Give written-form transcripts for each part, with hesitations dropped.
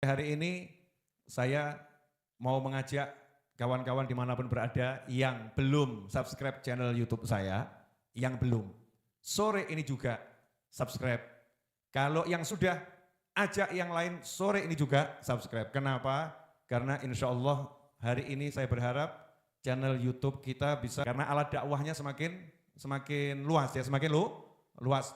hari ini saya mau mengajak kawan-kawan dimanapun berada yang belum subscribe channel YouTube saya, yang belum, sore ini juga subscribe. Kalau yang sudah, ajak yang lain sore ini juga subscribe. Kenapa? Karena insya Allah hari ini saya berharap channel YouTube kita bisa, karena alat dakwahnya semakin luas ya, semakin luas.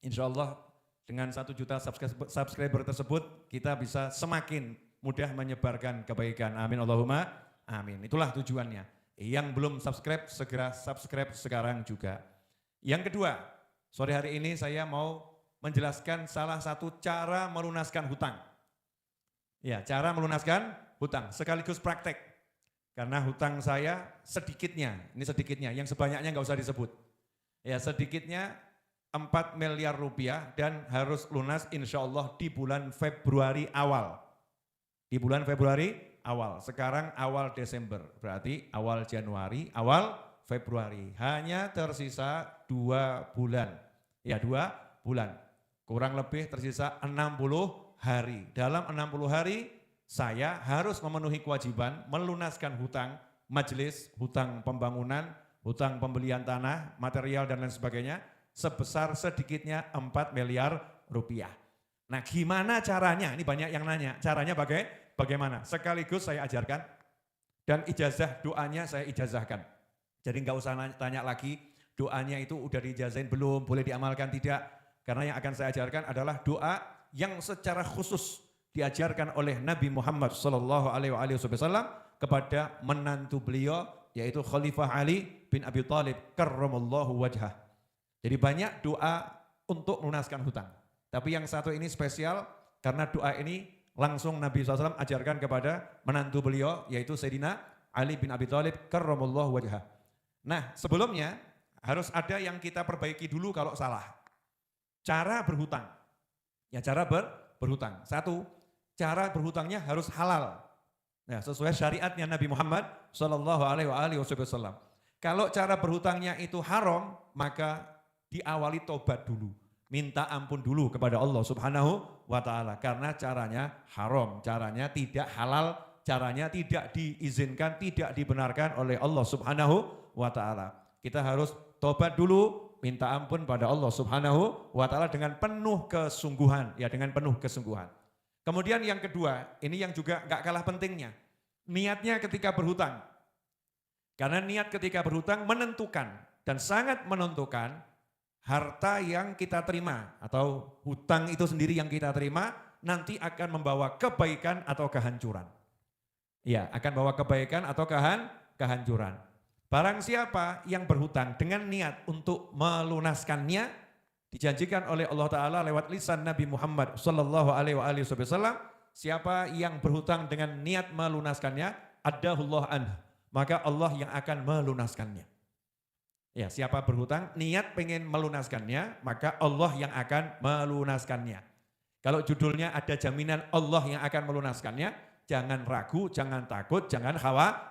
Insya Allah dengan 1 juta subscriber tersebut kita bisa semakin mudah menyebarkan kebaikan. Amin Allahumma amin. Itulah tujuannya. Yang belum subscribe segera subscribe sekarang juga. Yang kedua, sore hari ini saya mau menjelaskan salah satu cara melunaskan hutang. Ya, cara melunaskan hutang sekaligus praktek. Karena hutang saya sedikitnya, ini sedikitnya, yang sebanyaknya nggak usah disebut. Ya, sedikitnya 4 miliar rupiah dan harus lunas insya Allah di bulan Februari awal. Di bulan Februari awal, sekarang awal Desember, berarti awal Januari, awal Februari. Hanya tersisa 2 bulan. Ya 2 bulan, kurang lebih tersisa 60 hari. Dalam 60 hari saya harus memenuhi kewajiban melunaskan hutang majelis, hutang pembangunan, hutang pembelian tanah, material dan lain sebagainya, sebesar sedikitnya 4 miliar rupiah. Nah gimana caranya? Ini banyak yang nanya, caranya bagaimana? Sekaligus saya ajarkan dan ijazah doanya saya ijazahkan. Jadi nggak usah tanya lagi doanya itu udah diijazahin belum, boleh diamalkan tidak. Karena yang akan saya ajarkan adalah doa yang secara khusus diajarkan oleh Nabi Muhammad SAW kepada menantu beliau yaitu Khalifah Ali bin Abi Thalib karramallahu wajhah. Jadi banyak doa untuk melunaskan hutang. Tapi yang satu ini spesial karena doa ini langsung Nabi SAW ajarkan kepada menantu beliau yaitu Sayyidina Ali bin Abi Thalib karramallahu wajhah. Nah sebelumnya harus ada yang kita perbaiki dulu kalau salah. Cara berhutang. Ya cara berhutang. Satu, cara berhutangnya harus halal. Ya, sesuai syariatnya Nabi Muhammad SAW. Kalau cara berhutangnya itu haram, maka diawali tobat dulu, minta ampun dulu kepada Allah Subhanahu wa Ta'ala, karena caranya haram, caranya tidak halal, caranya tidak diizinkan, tidak dibenarkan oleh Allah Subhanahu wa Ta'ala. Kita harus tobat dulu, minta ampun pada Allah Subhanahu wa Ta'ala dengan penuh kesungguhan, ya dengan penuh kesungguhan. Kemudian yang kedua, ini yang juga gak kalah pentingnya, niatnya ketika berhutang. Karena niat ketika berhutang menentukan dan sangat menentukan harta yang kita terima atau hutang itu sendiri yang kita terima nanti akan membawa kebaikan atau kehancuran. Ya, akan bawa kebaikan atau kehancuran. Barang siapa yang berhutang dengan niat untuk melunaskannya, dijanjikan oleh Allah Ta'ala lewat lisan Nabi Muhammad SAW, siapa yang berhutang dengan niat melunaskannya, addahullah anhu, maka Allah yang akan melunaskannya. Ya, siapa berhutang, niat pengen melunaskannya, maka Allah yang akan melunaskannya. Kalau judulnya ada jaminan Allah yang akan melunaskannya, jangan ragu, jangan takut, jangan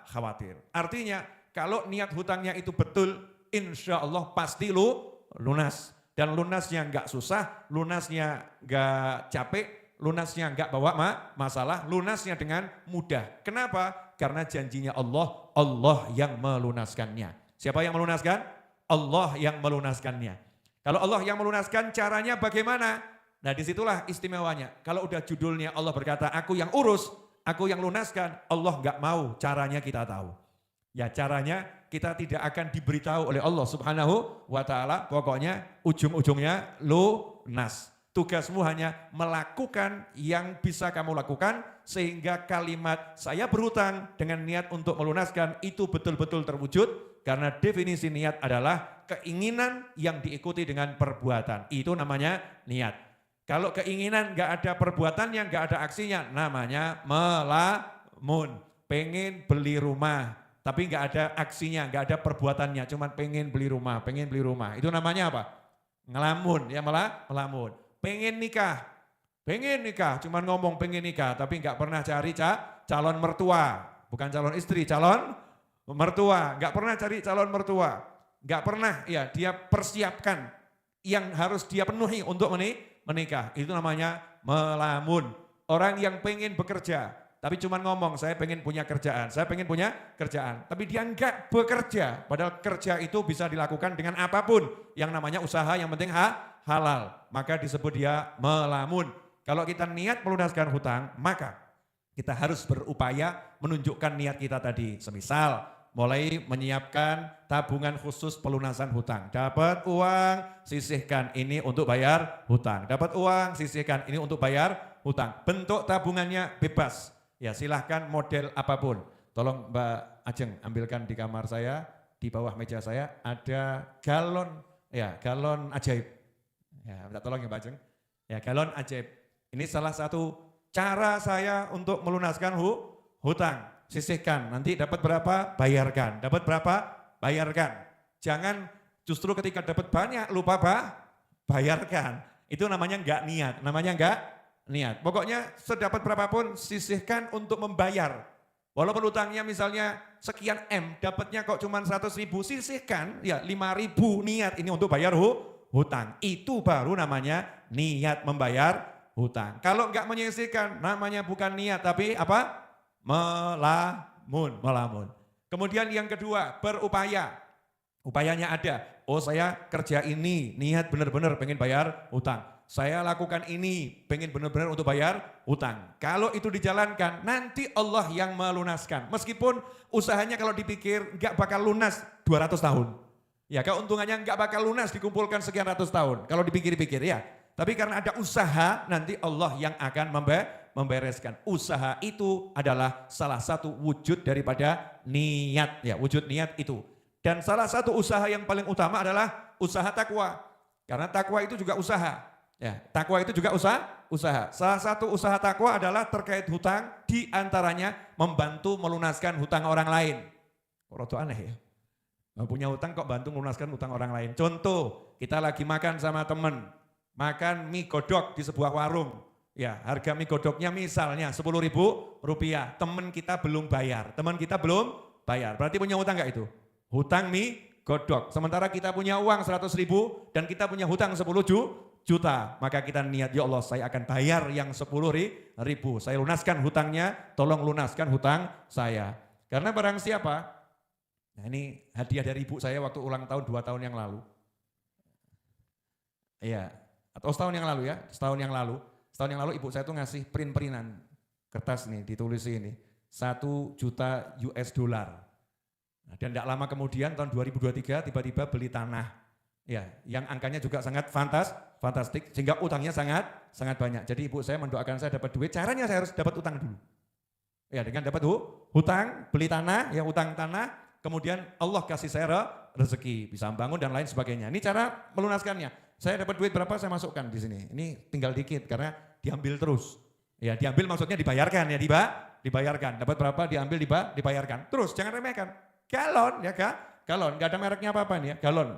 khawatir. Artinya, kalau niat hutangnya itu betul, insya Allah pasti lunas. Dan lunasnya enggak susah, lunasnya enggak capek, lunasnya enggak bawa masalah, lunasnya dengan mudah. Kenapa? Karena janjinya Allah, Allah yang melunaskannya. Siapa yang melunaskan? Allah yang melunaskannya. Kalau Allah yang melunaskan, caranya bagaimana? Nah disitulah istimewanya. Kalau udah judulnya Allah berkata, aku yang urus, aku yang lunaskan, Allah enggak mau caranya kita tahu. Ya caranya kita tidak akan diberitahu oleh Allah Subhanahu wa Ta'ala, pokoknya ujung-ujungnya lunas. Tugasmu hanya melakukan yang bisa kamu lakukan sehingga kalimat saya berhutang dengan niat untuk melunaskan itu betul-betul terwujud, karena definisi niat adalah keinginan yang diikuti dengan perbuatan. Itu namanya niat. Kalau keinginan nggak ada perbuatannya, nggak ada aksinya, namanya melamun. Pengen beli rumah, tapi nggak ada aksinya, nggak ada perbuatannya, cuman pengen beli rumah, pengen beli rumah. Itu namanya apa? Ngelamun, ya melamun. Pengen nikah, cuman ngomong pengen nikah, tapi nggak pernah cari calon mertua, bukan calon istri, calon mertua. Nggak pernah cari calon mertua, nggak pernah ya dia persiapkan yang harus dia penuhi untuk menikah. Itu namanya melamun. orang yang pengen bekerja, tapi cuma ngomong, saya pengen punya kerjaan, saya pengen punya kerjaan. Tapi dia enggak bekerja, padahal kerja itu bisa dilakukan dengan apapun. Yang namanya usaha, yang penting halal. Maka disebut dia melamun. Kalau kita niat melunaskan hutang, maka kita harus berupaya menunjukkan niat kita tadi. Semisal, mulai menyiapkan tabungan khusus pelunasan hutang. Dapat uang, sisihkan ini untuk bayar hutang. Dapat uang, sisihkan ini untuk bayar hutang. Bentuk tabungannya bebas. Ya silahkan model apapun. Tolong Mbak Ajeng ambilkan di kamar saya, di bawah meja saya ada galon, ya galon ajaib. Ya minta tolong ya Mbak Ajeng. Ya galon ajaib. Ini salah satu cara saya untuk melunaskan hutang. Sisihkan, nanti dapat berapa, bayarkan. Dapat berapa, bayarkan. Jangan justru ketika dapat banyak, lupa bayarkan. Itu namanya enggak niat, namanya enggak niat. Pokoknya sedapat berapapun, sisihkan untuk membayar. Walaupun utangnya misalnya sekian M, dapatnya kok cuma 100.000, sisihkan, ya 5.000 niat ini untuk bayar hutang. Itu baru namanya niat membayar hutang. Kalau enggak menyisihkan, namanya bukan niat, tapi apa? Melamun. Kemudian yang kedua, berupaya. Upayanya ada. Oh saya kerja ini, niat benar-benar pengen bayar hutang. Saya lakukan ini, pengen benar-benar untuk bayar hutang. Kalau itu dijalankan, nanti Allah yang melunaskan. Meskipun usahanya kalau dipikir nggak bakal lunas 200 tahun. Ya keuntungannya nggak bakal lunas dikumpulkan sekian ratus tahun. Kalau dipikir-pikir ya. Tapi karena ada usaha, nanti Allah yang akan membereskan. Usaha itu adalah salah satu wujud daripada niat, ya wujud niat itu. Dan salah satu usaha yang paling utama adalah usaha takwa. Karena takwa itu juga usaha. Ya, takwa itu juga usaha. Salah satu usaha takwa adalah terkait hutang, di antaranya membantu melunaskan hutang orang lain. Kok aneh ya? Punya hutang kok bantu melunaskan hutang orang lain. Contoh, kita lagi makan sama teman. Makan mie godok di sebuah warung. Ya, harga mie godoknya misalnya 10.000 rupiah. Teman kita belum bayar. Berarti punya hutang enggak itu? Hutang mie godok. Sementara kita punya uang 100.000 dan kita punya hutang 10 juta. Maka kita niat, ya Allah saya akan bayar yang 10.000. Saya lunaskan hutangnya, tolong lunaskan hutang saya. Karena barang siapa, nah ini hadiah dari ibu saya waktu ulang tahun 2 tahun yang lalu. Iya. Atau setahun yang lalu ya, setahun yang lalu ibu saya tuh ngasih print-printan kertas nih, ditulis ini 1 juta US dollar. Nah, dan tidak lama kemudian tahun 2023 tiba-tiba beli tanah. Ya, yang angkanya juga sangat fantastik sehingga utangnya sangat banyak. Jadi ibu saya mendoakan saya dapat duit, caranya saya harus dapat utang dulu. Ya, dengan dapat hutang, beli tanah, ya hutang tanah, kemudian Allah kasih saya rezeki, bisa bangun dan lain sebagainya. Ini cara melunaskannya. Saya dapat duit berapa saya masukkan di sini. Ini tinggal dikit karena diambil terus. Ya diambil maksudnya dibayarkan ya dibayarkan. Dapat berapa diambil dibayarkan. Terus jangan remehkan. Galon ya Kak. Galon enggak ada mereknya apa-apa nih ya. Galon.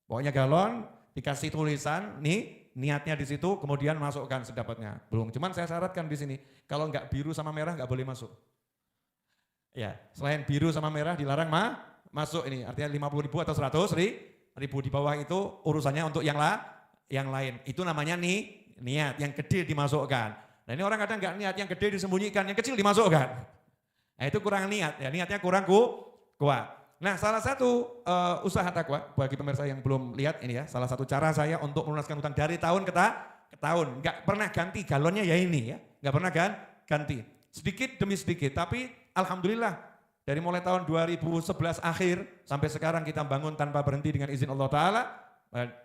Pokoknya galon dikasih tulisan nih niatnya di situ kemudian masukkan sedapatnya. Belum. Cuman saya syaratkan di sini kalau enggak biru sama merah enggak boleh masuk. Ya, selain biru sama merah dilarang masuk ini. Artinya 50.000 atau 100.000 di bawah itu urusannya untuk yang lain. Itu namanya niat, yang gede dimasukkan. Nah ini orang kadang enggak niat, yang gede disembunyikan, yang kecil dimasukkan. Nah itu kurang niat, ya niatnya kurang kuat. Nah salah satu usaha takwa, bagi pemirsa yang belum lihat ini ya, salah satu cara saya untuk melunaskan hutang dari tahun ke tahun. Enggak pernah ganti galonnya ya ini ya, enggak pernah ganti. Sedikit demi sedikit, tapi alhamdulillah. Dari mulai tahun 2011 akhir sampai sekarang kita bangun tanpa berhenti dengan izin Allah Ta'ala.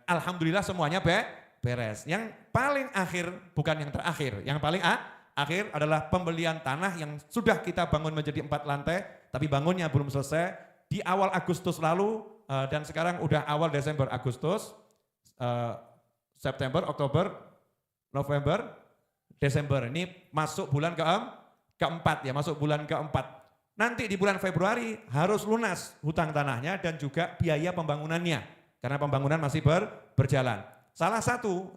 Alhamdulillah semuanya beres. Yang paling akhir bukan yang terakhir. Yang paling akhir adalah pembelian tanah yang sudah kita bangun menjadi 4 lantai. Tapi bangunnya belum selesai. Di awal Agustus lalu dan sekarang udah awal Desember, Agustus, September, Oktober, November, Desember. Ini masuk bulan keempat ya, masuk bulan keempat. Nanti di bulan Februari harus lunas hutang tanahnya dan juga biaya pembangunannya. Karena pembangunan masih berjalan. Salah satu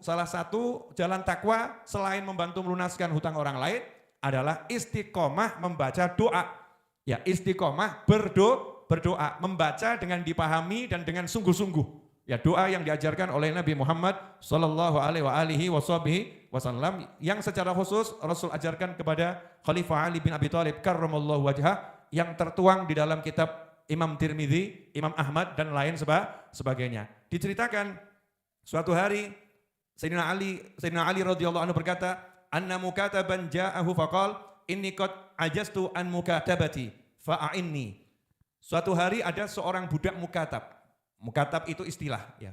jalan takwa selain membantu melunaskan hutang orang lain adalah istiqomah membaca doa. Ya, istiqomah berdoa, membaca dengan dipahami dan dengan sungguh-sungguh. Ya, doa yang diajarkan oleh Nabi Muhammad sallallahu alaihi wasallam yang secara khusus Rasul ajarkan kepada Khalifah Ali bin Abi Thalib karramallahu wajhah yang tertuang di dalam kitab Imam Tirmidzi, Imam Ahmad dan lain sebagainya. Diceritakan suatu hari Sayyidina Ali radhiyallahu anhu berkata, "Anna mukataban ja'ahu faqal inni qad ajaztu an mukatabati fa'inni." Suatu hari ada seorang budak mukatab. Mukatab itu istilah ya.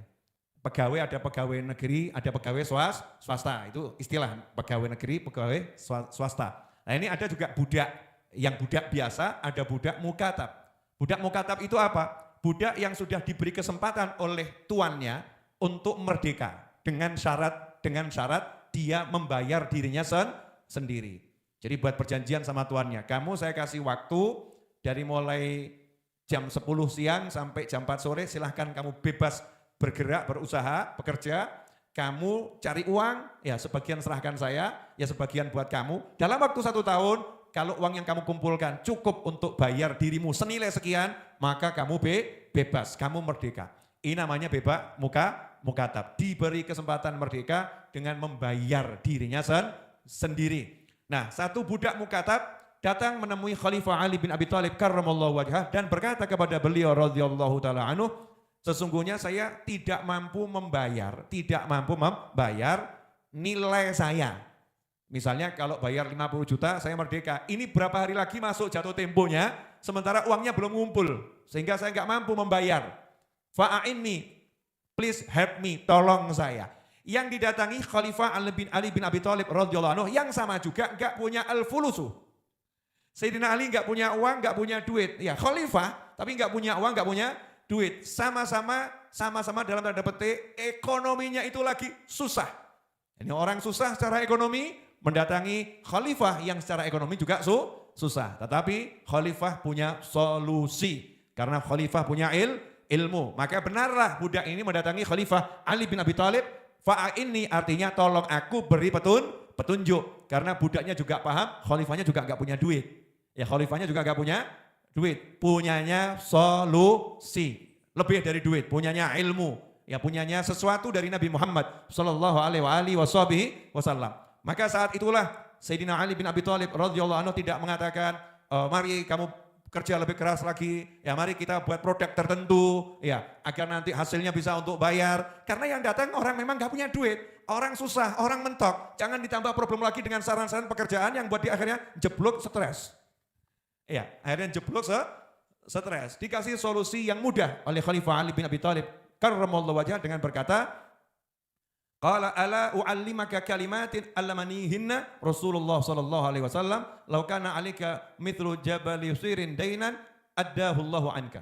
Pegawai ada pegawai negeri, ada pegawai swasta. Itu istilah pegawai negeri, pegawai swasta. Nah ini ada juga budak, yang budak biasa, ada budak mukatab. Budak mukatab itu apa? Budak yang sudah diberi kesempatan oleh tuannya untuk merdeka dengan syarat dia membayar dirinya sendiri. Jadi buat perjanjian sama tuannya, kamu saya kasih waktu dari mulai jam 10 siang sampai jam 4 sore silahkan kamu bebas bergerak, berusaha, bekerja, kamu cari uang, ya sebagian serahkan saya, ya sebagian buat kamu. Dalam waktu 1 tahun, kalau uang yang kamu kumpulkan cukup untuk bayar dirimu senilai sekian, maka kamu bebas, kamu merdeka. Ini namanya bebas mukatab, diberi kesempatan merdeka dengan membayar dirinya sendiri. Nah, satu budak mukatab datang menemui Khalifah Ali bin Abi Thalib karramallahu wajhah dan berkata kepada beliau radhiyallahu taala anhu, sesungguhnya saya tidak mampu membayar nilai saya. Misalnya kalau bayar 50 juta saya merdeka, ini berapa hari lagi masuk jatuh temponya, sementara uangnya belum ngumpul, sehingga saya nggak mampu membayar. Fa'inni, please help me, tolong saya. Yang didatangi Khalifah Ali bin Abi Thalib radhiyallahu anhu yang sama juga nggak punya al-fulusu. Sayyidina Ali nggak punya uang, nggak punya duit. Ya Khalifah, tapi nggak punya uang, nggak punya duit. Sama-sama dalam tanda petik ekonominya itu lagi susah. Ini orang susah secara ekonomi mendatangi Khalifah yang secara ekonomi juga susah. Tetapi Khalifah punya solusi. Karena Khalifah punya ilmu. Maka benarlah budak ini mendatangi Khalifah Ali bin Abi Thalib. Fa'inni artinya tolong aku beri petunjuk. Karena budaknya juga paham, Khalifahnya juga enggak punya duit. Ya Khalifahnya juga enggak punya duit. Punyanya solusi. Lebih dari duit, punyanya ilmu. Ya punyanya sesuatu dari Nabi Muhammad sallallahu alaihi wasallam. Maka saat itulah Sayyidina Ali bin Abi Thalib radhiyallahu anhu tidak mengatakan, mari kamu kerja lebih keras lagi, ya mari kita buat produk tertentu, ya agar nanti hasilnya bisa untuk bayar. Karena yang datang orang memang gak punya duit, orang susah, orang mentok. Jangan ditambah problem lagi dengan saran-saran pekerjaan yang buat dia akhirnya jeblok stres. Ya, akhirnya jeblok stres. Dikasih solusi yang mudah oleh Khalifah Ali bin Abi Thalib karramallahu wajhah dengan berkata, qala ala u'allimaka kalimatin allamanihinna Rasulullah sallallahu alaihi wasallam law kana 'alaika mithlu jabal yusirin dainan addahu Allahu anka.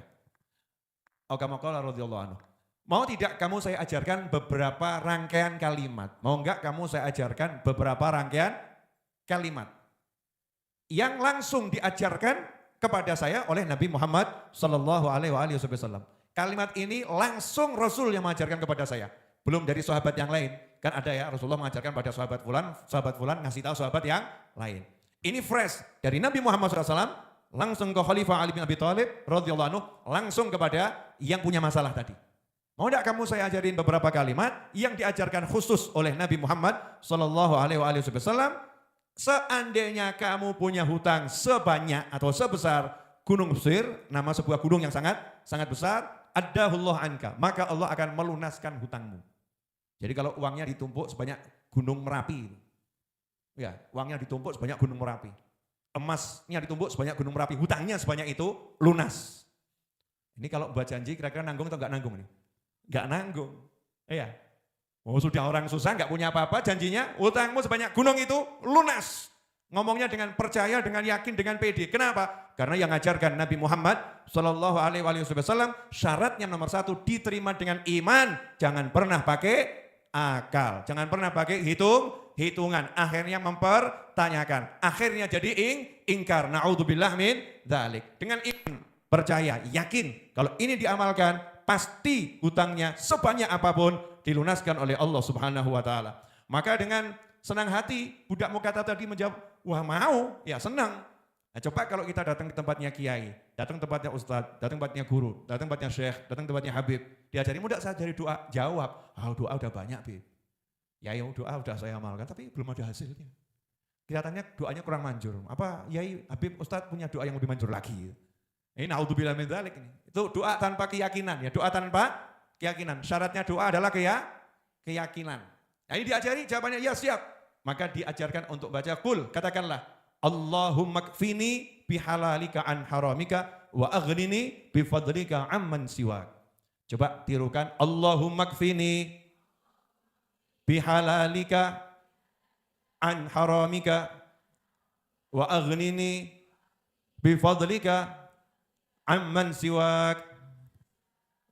Atau kama qala radhiyallahu anhu. Mau tidak kamu saya ajarkan beberapa rangkaian kalimat? Mau enggak kamu saya ajarkan beberapa rangkaian kalimat yang langsung diajarkan kepada saya oleh Nabi Muhammad sallallahu alaihi wasallam. Kalimat ini langsung Rasul yang mengajarkan kepada saya. Belum dari sahabat yang lain. Kan ada ya Rasulullah mengajarkan pada sahabat fulan ngasih tahu sahabat yang lain. Ini fresh dari Nabi Muhammad SAW langsung ke Khalifah Ali bin Abi Thalib radhiyallahu anhu langsung kepada yang punya masalah tadi. Mau tidak kamu saya ajarin beberapa kalimat yang diajarkan khusus oleh Nabi Muhammad sallallahu alaihi wasallam. Seandainya kamu punya hutang sebanyak atau sebesar Gunung Mesir, nama sebuah gunung yang sangat besar, addahullah anka, maka Allah akan melunaskan hutangmu. Jadi kalau uangnya ditumpuk sebanyak Gunung Merapi, ya uangnya ditumpuk sebanyak Gunung Merapi, emasnya ditumpuk sebanyak Gunung Merapi, hutangnya sebanyak itu lunas. Ini kalau buat janji kira-kira nanggung atau enggak nanggung nih? Enggak nanggung, iya. Oh sudah orang susah enggak punya apa-apa, janjinya hutangmu sebanyak gunung itu lunas. Ngomongnya dengan percaya, dengan yakin, dengan pede. Kenapa? Karena yang ngajarkan Nabi Muhammad sallallahu alaihi wasallam syaratnya nomor 1 diterima dengan iman, jangan pernah pakai akal, jangan pernah pakai hitungan. Akhirnya mempertanyakan, akhirnya jadi ingkar. Naudzubillah min dzalik. Dengan iman, percaya, yakin kalau ini diamalkan pasti hutangnya sebanyak apapun dilunaskan oleh Allah Subhanahu wa taala. Maka dengan senang hati budak mukatab tadi menjawab, wah mau, ya senang. Nah, coba kalau kita datang ke tempatnya kiai, datang ke tempatnya ustadz, datang ke tempatnya guru, datang ke tempatnya syekh, datang ke tempatnya habib, diajari mudah saya dari doa, jawab, doa udah banyak, Bib. Yai doa udah saya amalkan tapi belum ada hasilnya. Kelihatannya doanya kurang manjur. Apa Yai Habib Ustadz punya doa yang lebih manjur lagi? Ini naudzubillah min dzalik ini. Itu doa tanpa keyakinan ya, doa tanpa keyakinan. Syaratnya doa adalah keyakinan. Nah ini diajari jawabannya ya siap. Maka diajarkan untuk baca qul, katakanlah Allahumma kfini bihalalika an haramika wa aghnini bifadlika amman siwak. Coba tirukan Allahumma kfini bihalalika an haramika wa aghnini bifadlika amman siwak.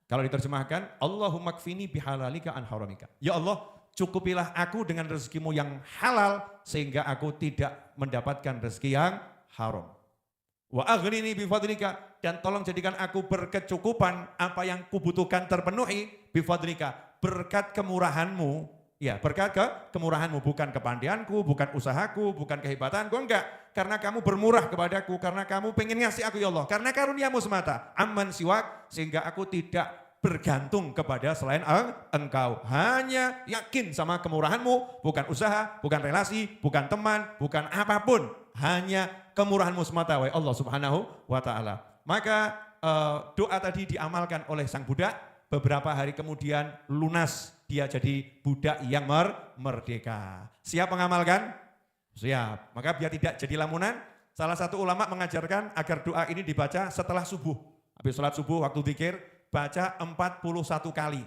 Kalau diterjemahkan Allahumma kfini bihalalika an haramika. Ya Allah, cukupilah aku dengan rezekimu yang halal sehingga aku tidak mendapatkan rezeki yang haram. Wa aghnini bifadlika, dan tolong jadikan aku berkecukupan apa yang kubutuhkan terpenuhi bifadlika, berkat kemurahanmu. Ya, berkat kemurahanmu, bukan kepandaianku, bukan usahaku, bukan kehebatanku, enggak. Karena kamu bermurah kepadaku, karena kamu pengen ngasih aku ya Allah. Karena karuniamu semata, amman siwak, sehingga aku tidak bergantung kepada selain engkau. Hanya yakin sama kemurahanmu, bukan usaha, bukan relasi, bukan teman, bukan apapun. Hanya kemurahanmu semata, wahai Allah subhanahu wa ta'ala. Maka doa tadi diamalkan oleh sang budak. Beberapa hari kemudian lunas, dia jadi budak yang merdeka. Siap mengamalkan? Siap. Maka biar tidak jadi lamunan, salah satu ulama mengajarkan agar doa ini dibaca setelah subuh. Habis sholat subuh, waktu zikir, baca 41 kali.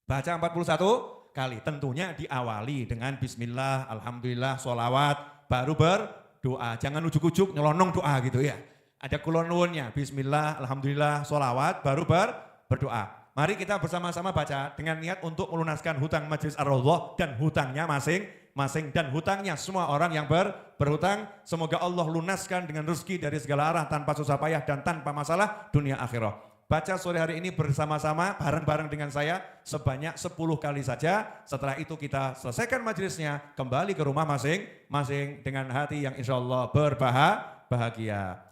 Baca 41 kali. Tentunya diawali dengan bismillah, alhamdulillah, sholawat, baru berdoa. Jangan ujuk-ujuk nyelonong doa gitu ya. Ada kulonwunnya, bismillah, alhamdulillah, sholawat, baru berdoa. Mari kita bersama-sama baca dengan niat untuk melunaskan hutang Majelis Ar-Raudhah dan hutangnya masing-masing, dan hutangnya semua orang yang berhutang. Semoga Allah lunaskan dengan rezeki dari segala arah tanpa susah payah dan tanpa masalah dunia akhirah. Baca sore hari ini bersama-sama bareng-bareng dengan saya sebanyak 10 kali saja. Setelah itu kita selesaikan majelisnya, kembali ke rumah masing-masing dengan hati yang insya Allah berbahagia.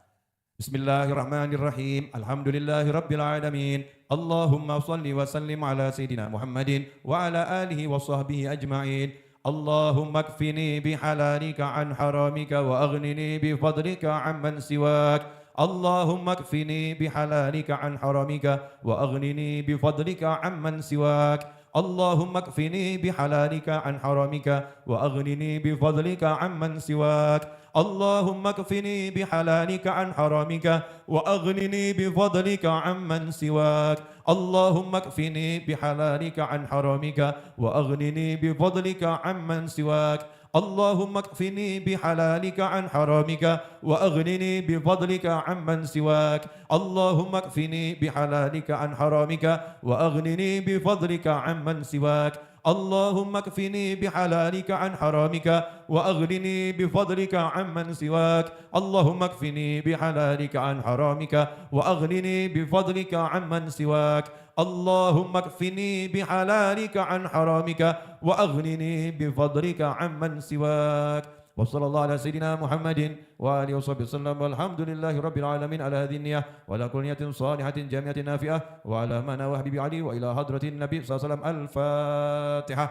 Bismillahirrahmanirrahim. Alhamdulillahirabbil alamin. Allahumma shalli wa sallim ala sayyidina Muhammadin wa ala alihi wa sahbihi ajma'in. Allahumma kfini bihalalika an haramika wa aghnini bifadlika amman siwak. Allahumma kfini bihalalika an haramika wa aghnini bifadlika amman siwak. Allahumma kfini bihalalika an haramika wa aghnini bifadlika amman siwak. Allahumma kfini bihalalika an haramika wa aghnini bifadlika amman siwak. Allahumma kfini bihalalika an haramika wa aghnini bifadlika amman siwak. Allahumma kfini bihalalika an haramika wa aghnini bifadlika amman siwak. Allahumma kfini bihalalika an haramika wa aghnini bifadlika amman siwak. Allahumma kfini bihalalika an haramika wa aghnini bifadlika amman siwak. Allahumma kfini bihalalika an haramika wa aghnini bifadlika amman siwak. Allahumma kfini bihalalika an haramika wa aghnini bifadlika amman siwak. Wa sallallahu ala sayyidina Muhammadin wa alihi washabihi wasallam. Walhamdulillahi rabbil alamin ala hadhihi niyyah wa ala kulli niyatin salihatin jamiatin nafi'ah wa ala mana wa habibi ali wa ila hadratin nabi sallallahu alaihi wasallam. Al-Fatihah.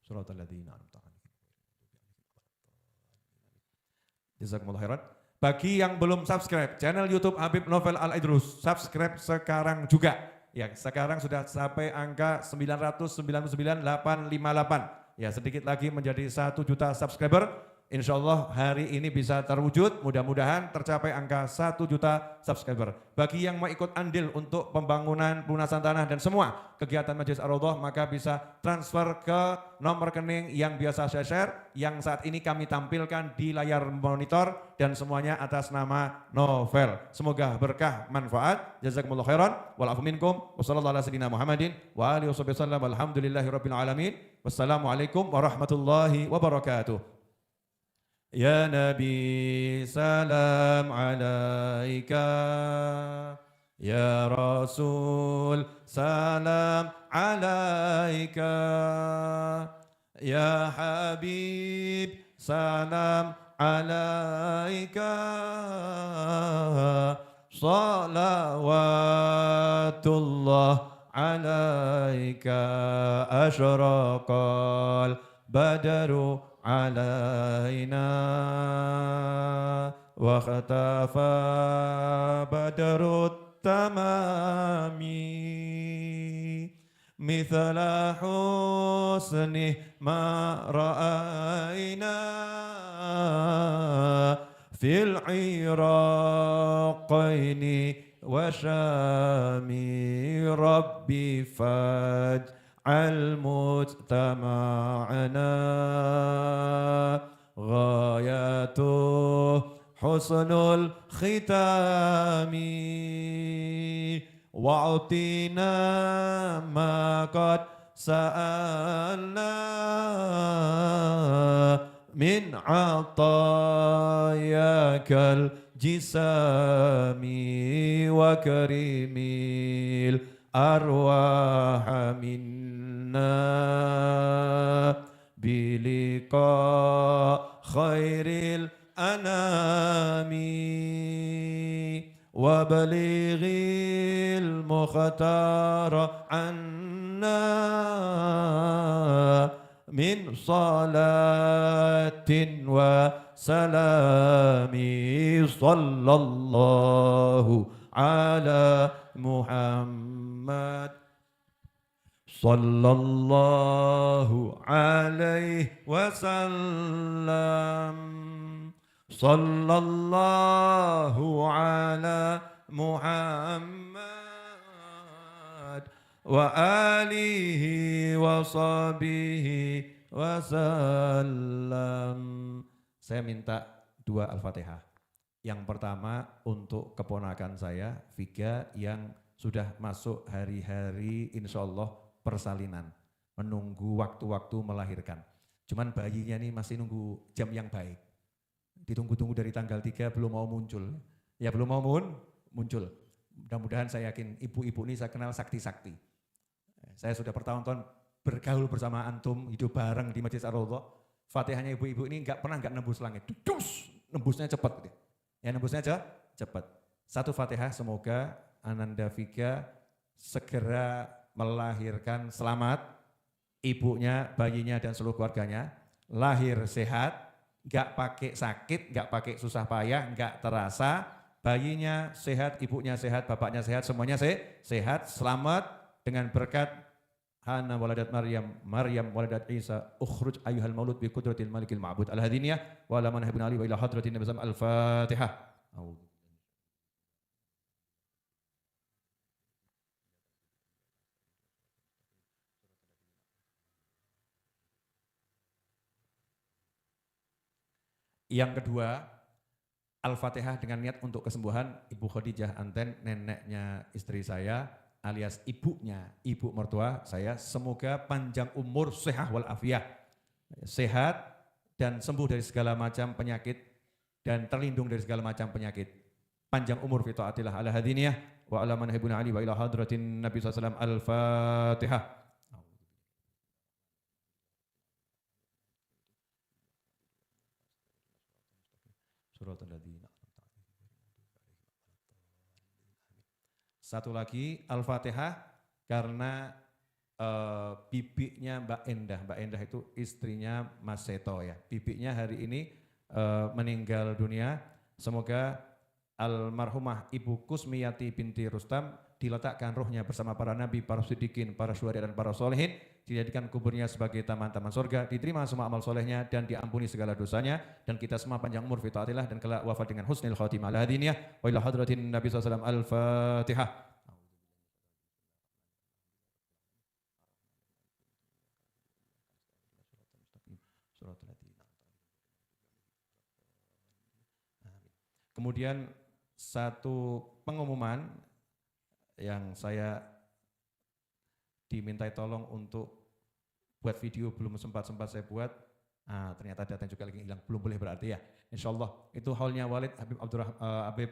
Shiratal ladzina an'amta 'alaihim. Jazakumullah khairan. Bagi yang belum subscribe channel YouTube Habib Novel Al-Idrus, subscribe sekarang juga. Ya, sekarang sudah sampai angka 999.858. Ya, sedikit lagi menjadi 1 juta subscriber. Insya Allah hari ini bisa terwujud, mudah-mudahan tercapai angka 1 juta subscriber. Bagi yang mau ikut andil untuk pembangunan, pelunasan tanah dan semua kegiatan Majelis Ar-Raudhah, maka bisa transfer ke nomor rekening yang biasa saya share, yang saat ini kami tampilkan di layar monitor, dan semuanya atas nama Novel. Semoga berkah, manfaat. Jazakumullah khairan. Wal afu minkum. Wassallallahu ala sayyidina Muhammadin wa alihi wasallam. Alhamdulillahirabbil alamin. Wassalamualaikum warahmatullahi wabarakatuh. Ya Nabi salam alaika, Ya Rasul salam alaika, Ya Habib salam alaika, salawatullah alaika asyraqal badru alaina wa khatafa badrut tamami mithla husnih ma ra'ayna fil iraqaini wa syami rabbi faj'al mujtama'ana ghayatuh husnul khitami wa'utina ma qad sa'alna min atayakal jisami wa karimil arwah minna biliqa khairil anami wa balighil mukhtara anna min salatin wa salami sallallahu ala Muhammad sallallahu alaihi wasallam sallallahu ala Muhammad wa alihi wa sahbihi wasallam. Saya minta 2 Al-Fatihah. Yang pertama untuk keponakan saya, Viga, yang sudah masuk hari-hari insya Allah persalinan, menunggu waktu-waktu melahirkan. Cuman bayinya ini masih nunggu jam yang baik. Ditunggu-tunggu dari tanggal 3 belum mau muncul. Ya belum mau muncul. Mudah-mudahan saya yakin ibu-ibu ini saya kenal sakti-sakti. Saya sudah bertahun-tahun bergaul bersama antum, hidup bareng di Masjid Ar-Raudhah. Fatihahnya ibu-ibu ini enggak pernah nembus langit. Dus, nembusnya cepat gitu. Ya nembusnya aja cepat. 1 Fatihah, semoga Ananda Viga segera melahirkan selamat, ibunya, bayinya dan seluruh keluarganya lahir sehat, enggak pakai sakit, enggak pakai susah payah, enggak terasa, bayinya sehat, ibunya sehat, bapaknya sehat, semuanya sehat, selamat dengan berkat Hana waladat Maryam waladat Isa, ukhruj ayyuhal maulud bi qudratil malikil ma'bud al-hadiniyah wa ala man habibina ali wa ila hadratin nabi sallallahu al-Fatihah. Yang kedua, Al-Fatihah dengan niat untuk kesembuhan Ibu Khadijah Anten, neneknya istri saya, alias ibunya, ibu mertua saya, semoga panjang umur, sehat wal afiyah, sehat dan sembuh dari segala macam penyakit dan terlindung dari segala macam penyakit. Panjang umur fi taatillah ala hadiniyah wa ala man habibuna ali wa ila hadratin nabi sallallahu alaihi wasallam. Al-Fatihah. Satu lagi Al-Fatihah karena bibiknya Mbak Endah itu istrinya Mas Seto ya. Bibiknya hari ini meninggal dunia. Semoga almarhumah Ibu Kusmiyati binti Rustam diletakkan ruhnya bersama para nabi, para siddiqin, para syuhada dan para solehin, dijadikan kuburnya sebagai taman-taman surga, diterima semua amal solehnya dan diampuni segala dosanya, dan kita semua panjang umur fi taatillah dan kelak wafat dengan husnul khatimah ala hadiniyah wa ila hadratin nabi sallallahu alaihi wasallam. Al-Fatihah. Kemudian satu pengumuman yang saya dimintai tolong untuk buat video, belum sempat saya buat. Ternyata data juga lagi hilang, belum boleh berarti ya. Insya Allah itu haulnya Walid Habib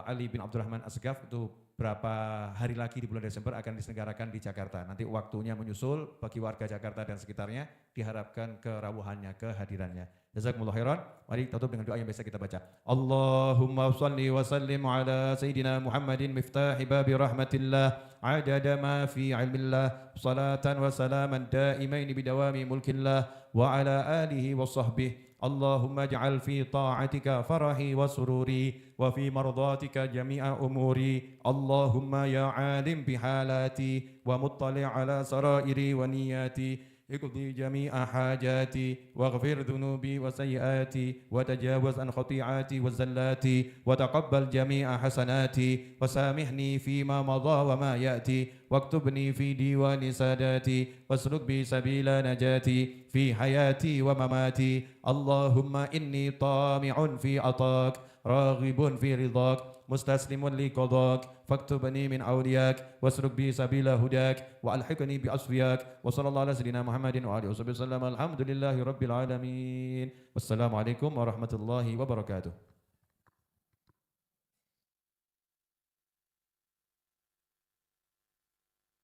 Ali bin Abdurrahman Asgaf, itu berapa hari lagi di bulan Desember akan diselenggarakan di Jakarta. Nanti waktunya menyusul bagi warga Jakarta dan sekitarnya, diharapkan kerawuhannya, kehadirannya. Jazakumullah khairan. Mari tutup dengan doa yang biasa kita baca. Allahumma salli wa sallim ala Sayyidina Muhammadin miftahi babi rahmatillah adada ma fi ilmillah salatan wa salaman daimain bidawami mulkillah wa ala alihi wa sahbihi. اللهم اجعل في طاعتك فرحي وسروري وفي مرضاتك جميع أموري اللهم يا عالم بحالاتي ومطلع على سرائري ونياتي اقضي جميع حاجاتي واغفر ذنوبي وسيئاتي وتجاوز عن خطيئاتي وزلاتي وتقبل جميع حسناتي وسامحني فيما مضى وما يأتي واكتبني في ديوان ساداتي واسلك بي سبيل نجاتي في حياتي ومماتي اللهم إني طامع في عطاك راغب في رضاك مستسلم لقضاك فاكتبني من أولياك واسلك بي سبيل هداك وألحقني بأصفياك وصلى الله على سيدنا محمد وآله وصحبه وسلم الحمد لله رب العالمين والسلام عليكم ورحمة الله وبركاته.